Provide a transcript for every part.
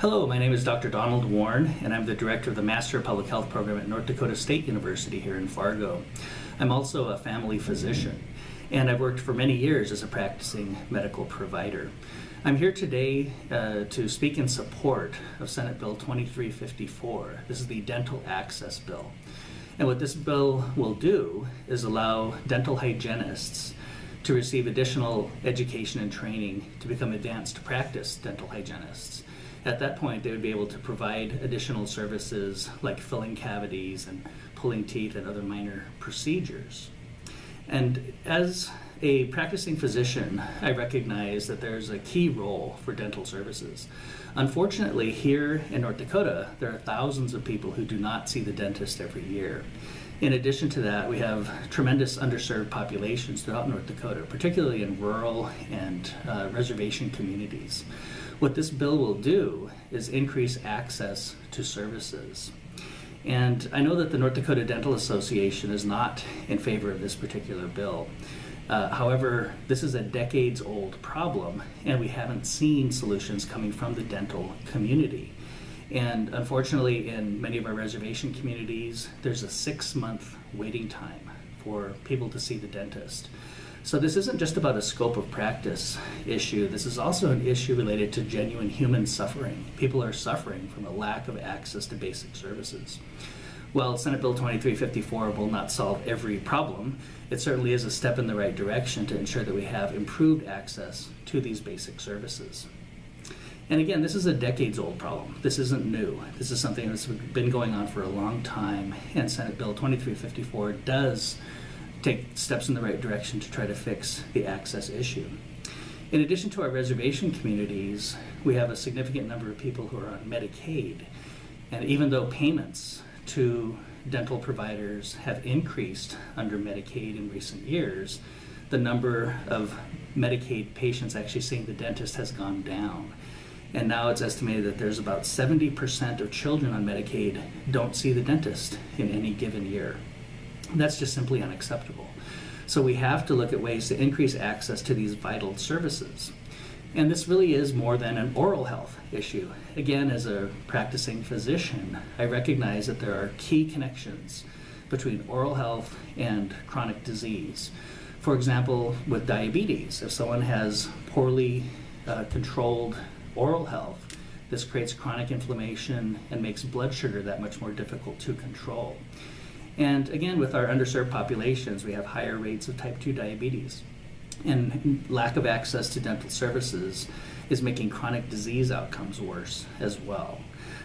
Hello, my name is Dr. Donald Warne, and I'm the Director of the Master of Public Health program at North Dakota State University here in Fargo. I'm also a family physician, and I've worked for many years as a practicing medical provider. I'm here today to speak in support of Senate Bill 2354. This is the Dental Access Bill. And what this bill will do is allow dental hygienists to receive additional education and training to become advanced practice dental hygienists. At that point, they would be able to provide additional services like filling cavities and pulling teeth and other minor procedures. And as a practicing physician, I recognize that there's a key role for dental services. Unfortunately, here in North Dakota, there are thousands of people who do not see the dentist every year. In addition to that, we have tremendous underserved populations throughout North Dakota, particularly in rural and reservation communities. What this bill will do is increase access to services. And I know that the North Dakota Dental Association is not in favor of this particular bill. However, this is a decades-old problem, and we haven't seen solutions coming from the dental community. And unfortunately, in many of our reservation communities, there's a 6-month waiting time for people to see the dentist. So this isn't just about a scope of practice issue. This is also an issue related to genuine human suffering. People are suffering from a lack of access to basic services. While Senate Bill 2354 will not solve every problem, it certainly is a step in the right direction to ensure that we have improved access to these basic services. And again, this is a decades-old problem. This isn't new. This is something that's been going on for a long time, and Senate Bill 2354 does take steps in the right direction to try to fix the access issue. In addition to our reservation communities, we have a significant number of people who are on Medicaid, and even though payments to dental providers have increased under Medicaid in recent years, the number of Medicaid patients actually seeing the dentist has gone down. And now it's estimated that there's about 70% of children on Medicaid don't see the dentist in any given year. That's just simply unacceptable. So we have to look at ways to increase access to these vital services. And this really is more than an oral health issue. Again, as a practicing physician, I recognize that there are key connections between oral health and chronic disease. For example, with diabetes, if someone has poorly controlled oral health, this creates chronic inflammation and makes blood sugar that much more difficult to control. And again, with our underserved populations, we have higher rates of type 2 diabetes. And lack of access to dental services is making chronic disease outcomes worse as well.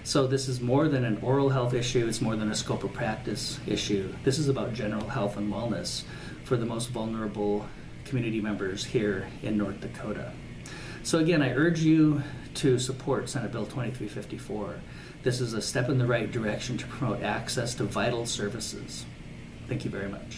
So this is more than an oral health issue, it's more than a scope of practice issue. This is about general health and wellness for the most vulnerable community members here in North Dakota. So again, I urge you to support Senate Bill 2354. This is a step in the right direction to promote access to vital services. Thank you very much.